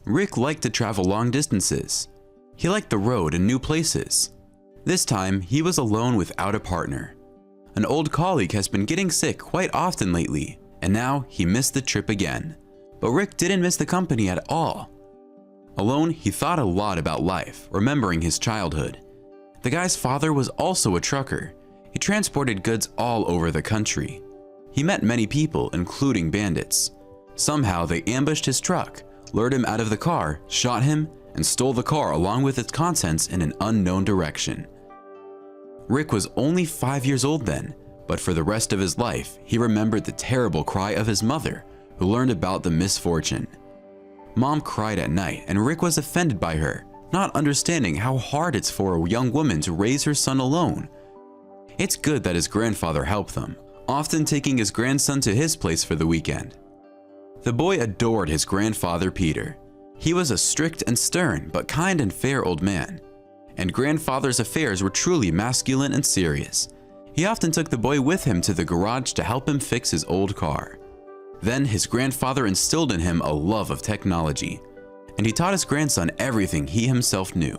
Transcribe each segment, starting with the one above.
Rick liked to travel long distances. He liked the road and new places. This time, he was alone without a partner. An old colleague has been getting sick quite often lately, and now he missed the trip again. But Rick didn't miss the company at all. Alone, he thought a lot about life, remembering his childhood. The guy's father was also a trucker. He transported goods all over the country. He met many people, including bandits. Somehow, they ambushed his truck, lured him out of the car, shot him, and stole the car along with its contents in an unknown direction. Rick was only 5 years old then, but for the rest of his life, he remembered the terrible cry of his mother, who learned about the misfortune. Mom cried at night, and Rick was offended by her, not understanding how hard it's for a young woman to raise her son alone. It's good that his grandfather helped them, often taking his grandson to his place for the weekend. The boy adored his grandfather Peter. He was a strict and stern, but kind and fair old man. And grandfather's affairs were truly masculine and serious. He often took the boy with him to the garage to help him fix his old car. Then his grandfather instilled in him a love of technology, and he taught his grandson everything he himself knew.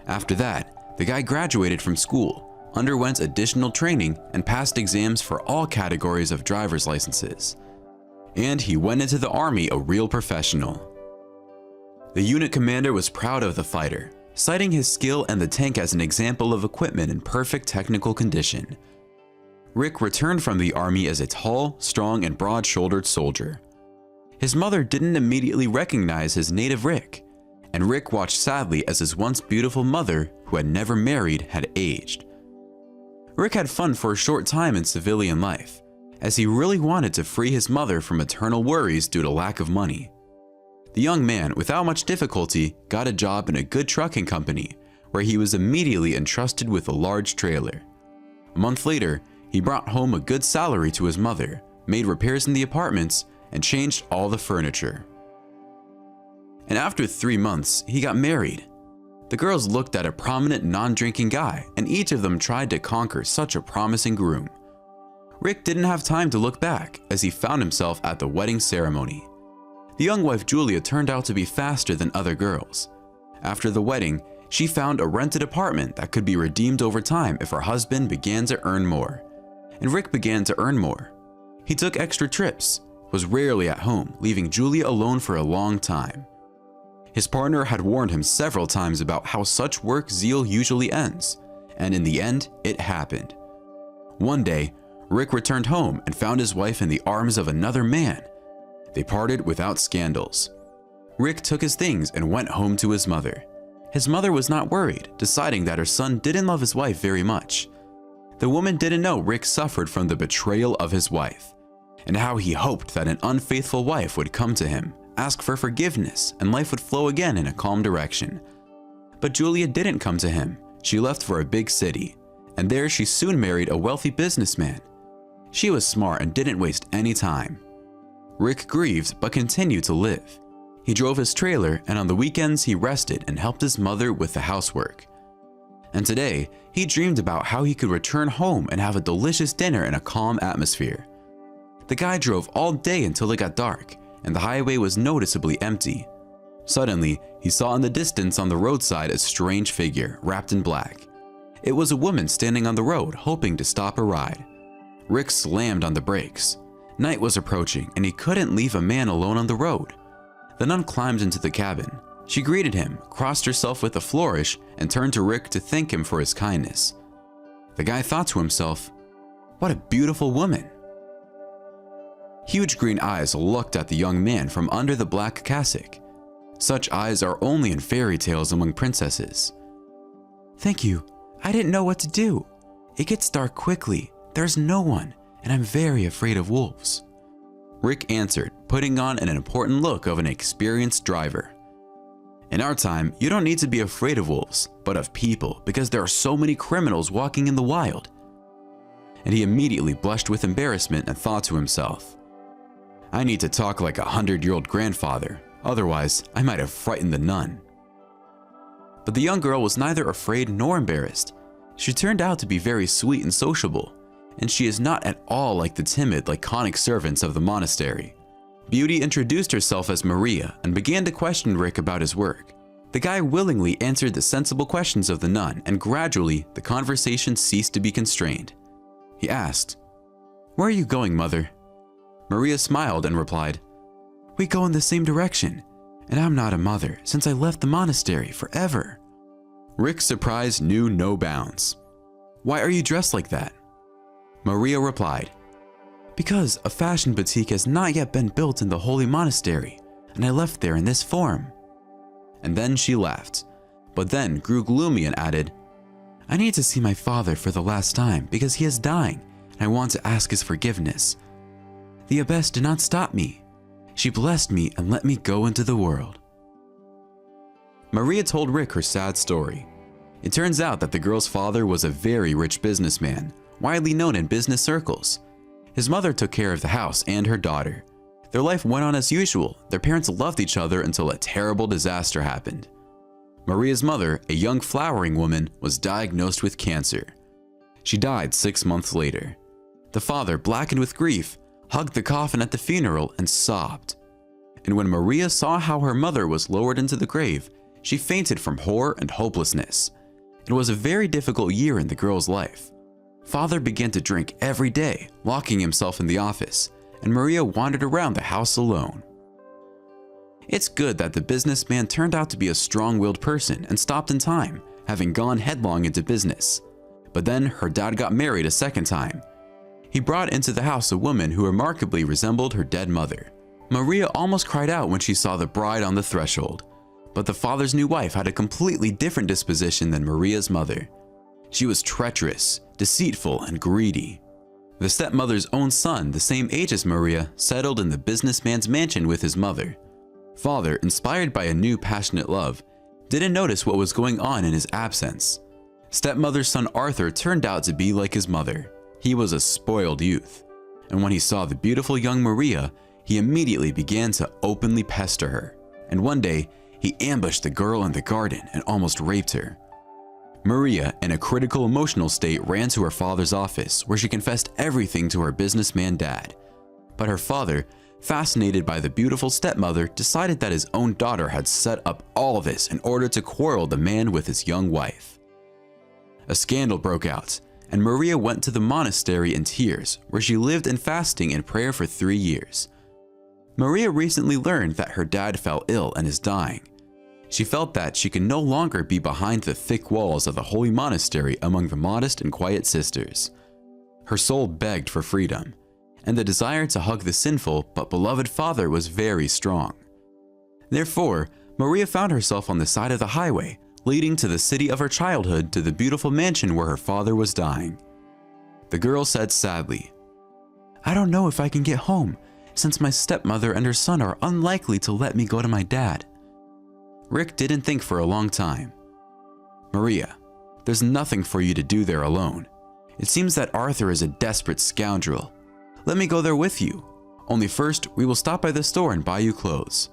After that, the guy graduated from school, underwent additional training, and passed exams for all categories of driver's licenses. And he went into the army a real professional. The unit commander was proud of the fighter, citing his skill and the tank as an example of equipment in perfect technical condition. Rick returned from the army as a tall, strong, and broad-shouldered soldier. His mother didn't immediately recognize his native Rick, and Rick watched sadly as his once beautiful mother, who had never married, had aged. Rick had fun for a short time in civilian life, as he really wanted to free his mother from eternal worries due to lack of money. The young man, without much difficulty, got a job in a good trucking company, where he was immediately entrusted with a large trailer. A month later, he brought home a good salary to his mother, made repairs in the apartments, and changed all the furniture. And after 3 months, he got married. The girls looked at a prominent non-drinking guy, and each of them tried to conquer such a promising groom. Rick didn't have time to look back, as he found himself at the wedding ceremony. The young wife Julia turned out to be faster than other girls. After the wedding, she found a rented apartment that could be redeemed over time if her husband began to earn more. And Rick began to earn more. He took extra trips, was rarely at home, leaving Julia alone for a long time. His partner had warned him several times about how such work zeal usually ends, and in the end, it happened. One day, Rick returned home and found his wife in the arms of another man. They parted without scandals. Rick took his things and went home to his mother. His mother was not worried, deciding that her son didn't love his wife very much. The woman didn't know Rick suffered from the betrayal of his wife, and how he hoped that an unfaithful wife would come to him, ask for forgiveness, and life would flow again in a calm direction. But Julia didn't come to him. She left for a big city, and there she soon married a wealthy businessman. She was smart and didn't waste any time. Rick grieved but continued to live. He drove his trailer, and on the weekends he rested and helped his mother with the housework. And today, he dreamed about how he could return home and have a delicious dinner in a calm atmosphere. The guy drove all day until it got dark, and the highway was noticeably empty. Suddenly, he saw in the distance on the roadside a strange figure, wrapped in black. It was a woman standing on the road, hoping to stop a ride. Rick slammed on the brakes. Night was approaching, and he couldn't leave a man alone on the road. The nun climbed into the cabin. She greeted him, crossed herself with a flourish, and turned to Rick to thank him for his kindness. The guy thought to himself, "What a beautiful woman." Huge green eyes looked at the young man from under the black cassock. Such eyes are only in fairy tales among princesses. "Thank you. I didn't know what to do. It gets dark quickly. There's no one, and I'm very afraid of wolves." Rick answered, putting on an important look of an experienced driver. "In our time, you don't need to be afraid of wolves, but of people, because there are so many criminals walking in the wild." And he immediately blushed with embarrassment and thought to himself, "I need to talk like a 100-year-old grandfather, otherwise I might have frightened the nun." But the young girl was neither afraid nor embarrassed. She turned out to be very sweet and sociable, and she is not at all like the timid, laconic servants of the monastery. Beauty introduced herself as Maria and began to question Rick about his work. The guy willingly answered the sensible questions of the nun, and gradually the conversation ceased to be constrained. He asked, "Where are you going, mother?" Maria smiled and replied, "We go in the same direction, and I'm not a mother since I left the monastery forever." Rick's surprise knew no bounds. "Why are you dressed like that?" Maria replied, "Because a fashion boutique has not yet been built in the holy monastery, and I left there in this form." And then she laughed, but then grew gloomy and added, "I need to see my father for the last time because he is dying, and I want to ask his forgiveness. The abbess did not stop me. She blessed me and let me go into the world." Maria told Rick her sad story. It turns out that the girl's father was a very rich businessman, widely known in business circles. His mother took care of the house and her daughter. Their life went on as usual. Their parents loved each other until a terrible disaster happened. Maria's mother, a young flowering woman, was diagnosed with cancer. She died 6 months later. The father, blackened with grief, hugged the coffin at the funeral and sobbed. And when Maria saw how her mother was lowered into the grave, she fainted from horror and hopelessness. It was a very difficult year in the girl's life. Father began to drink every day, locking himself in the office, and Maria wandered around the house alone. It's good that the businessman turned out to be a strong-willed person and stopped in time, having gone headlong into business. But then her dad got married a second time. He brought into the house a woman who remarkably resembled her dead mother. Maria almost cried out when she saw the bride on the threshold. But the father's new wife had a completely different disposition than Maria's mother. She was treacherous, deceitful, and greedy. The stepmother's own son, the same age as Maria, settled in the businessman's mansion with his mother. Father, inspired by a new passionate love, didn't notice what was going on in his absence. Stepmother's son Arthur turned out to be like his mother. He was a spoiled youth. And when he saw the beautiful young Maria, he immediately began to openly pester her. And one day, he ambushed the girl in the garden and almost raped her. Maria, in a critical emotional state, ran to her father's office where she confessed everything to her businessman dad. But her father, fascinated by the beautiful stepmother, decided that his own daughter had set up all this in order to quarrel the man with his young wife. A scandal broke out, and Maria went to the monastery in tears, where she lived in fasting and prayer for 3 years. Maria recently learned that her dad fell ill and is dying. She felt that she could no longer be behind the thick walls of the holy monastery among the modest and quiet sisters. Her soul begged for freedom, and the desire to hug the sinful but beloved father was very strong. Therefore, Maria found herself on the side of the highway, leading to the city of her childhood, to the beautiful mansion where her father was dying. The girl said sadly, "I don't know if I can get home, since my stepmother and her son are unlikely to let me go to my dad." Rick didn't think for a long time. "Maria, there's nothing for you to do there alone. It seems that Arthur is a desperate scoundrel. Let me go there with you. Only first, we will stop by the store and buy you clothes.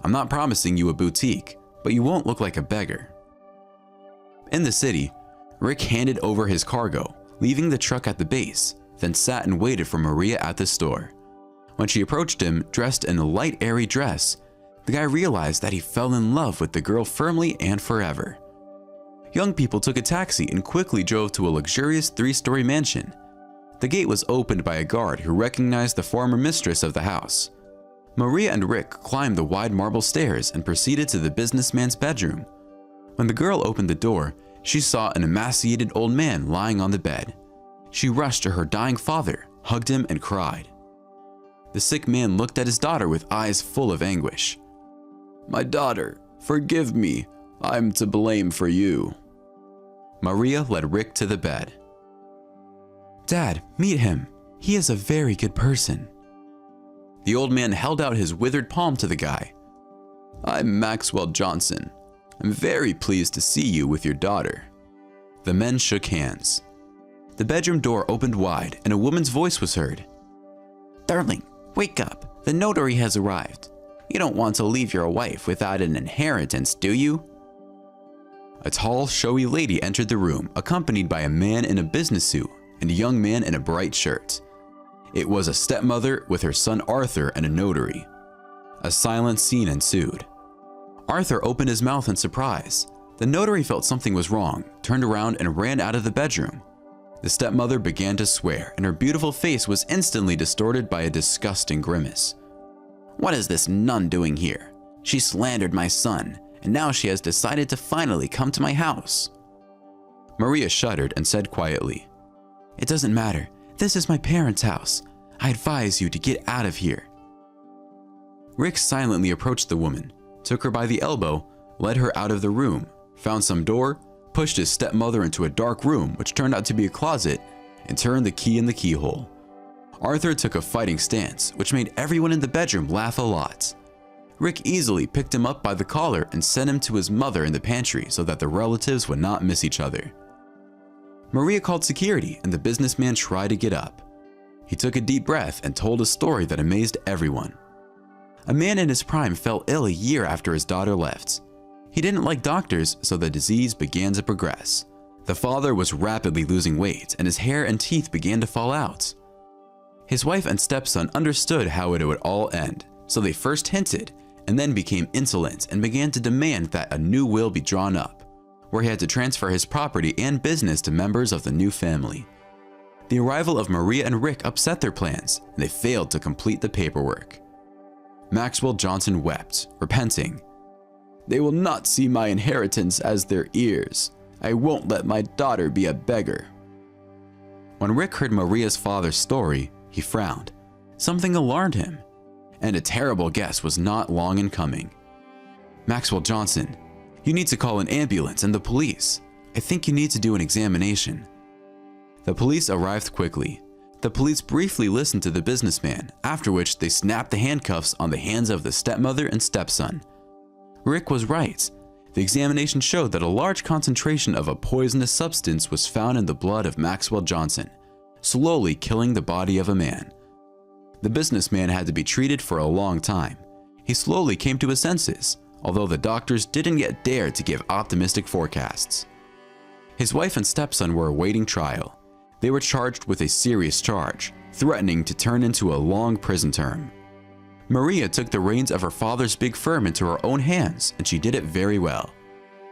I'm not promising you a boutique, but you won't look like a beggar." In the city, Rick handed over his cargo, leaving the truck at the base, then sat and waited for Maria at the store. When she approached him, dressed in a light, airy dress, the guy realized that he fell in love with the girl firmly and forever. Young people took a taxi and quickly drove to a luxurious 3-story mansion. The gate was opened by a guard who recognized the former mistress of the house. Maria and Rick climbed the wide marble stairs and proceeded to the businessman's bedroom. When the girl opened the door, she saw an emaciated old man lying on the bed. She rushed to her dying father, hugged him, and cried. The sick man looked at his daughter with eyes full of anguish. "My daughter, forgive me. I'm to blame for you." Maria led Rick to the bed. "Dad, meet him. He is a very good person." The old man held out his withered palm to the guy. "I'm Maxwell Johnson. I'm very pleased to see you with your daughter." The men shook hands. The bedroom door opened wide and a woman's voice was heard. "Darling, wake up. The notary has arrived. You don't want to leave your wife without an inheritance, do you?" A tall, showy lady entered the room, accompanied by a man in a business suit and a young man in a bright shirt. It was a stepmother with her son Arthur and a notary. A silent scene ensued. Arthur opened his mouth in surprise. The notary felt something was wrong, turned around and ran out of the bedroom. The stepmother began to swear, and her beautiful face was instantly distorted by a disgusting grimace. "What is this nun doing here? She slandered my son, and now she has decided to finally come to my house." Maria shuddered and said quietly, "It doesn't matter. This is my parents' house. I advise you to get out of here." Rick silently approached the woman, took her by the elbow, led her out of the room, found some door, pushed his stepmother into a dark room which turned out to be a closet, and turned the key in the keyhole. Arthur took a fighting stance, which made everyone in the bedroom laugh a lot. Rick easily picked him up by the collar and sent him to his mother in the pantry so that the relatives would not miss each other. Maria called security and the businessman tried to get up. He took a deep breath and told a story that amazed everyone. A man in his prime fell ill a year after his daughter left. He didn't like doctors, so the disease began to progress. The father was rapidly losing weight and his hair and teeth began to fall out. His wife and stepson understood how it would all end, so they first hinted and then became insolent and began to demand that a new will be drawn up, where he had to transfer his property and business to members of the new family. The arrival of Maria and Rick upset their plans, and they failed to complete the paperwork. Maxwell Johnson wept, repenting. "They will not see my inheritance as their heirs. I won't let my daughter be a beggar." When Rick heard Maria's father's story, he frowned. Something alarmed him, and a terrible guess was not long in coming. "Maxwell Johnson, you need to call an ambulance and the police. I think you need to do an examination." The police arrived quickly. The police briefly listened to the businessman, after which they snapped the handcuffs on the hands of the stepmother and stepson. Rick was right. The examination showed that a large concentration of a poisonous substance was found in the blood of Maxwell Johnson, slowly killing the body of a man. The businessman had to be treated for a long time. He slowly came to his senses, although the doctors didn't yet dare to give optimistic forecasts. His wife and stepson were awaiting trial. They were charged with a serious charge, threatening to turn into a long prison term. Maria took the reins of her father's big firm into her own hands, and she did it very well.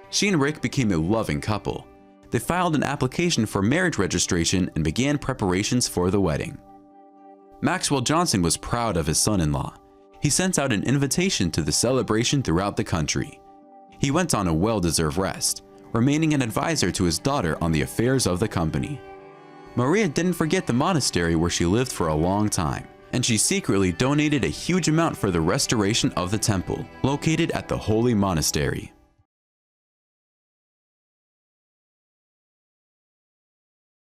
She and Rick became a loving couple. They filed an application for marriage registration and began preparations for the wedding. Maxwell Johnson was proud of his son-in-law. He sent out an invitation to the celebration throughout the country. He went on a well-deserved rest, remaining an advisor to his daughter on the affairs of the company. Maria didn't forget the monastery where she lived for a long time, and she secretly donated a huge amount for the restoration of the temple, located at the holy monastery.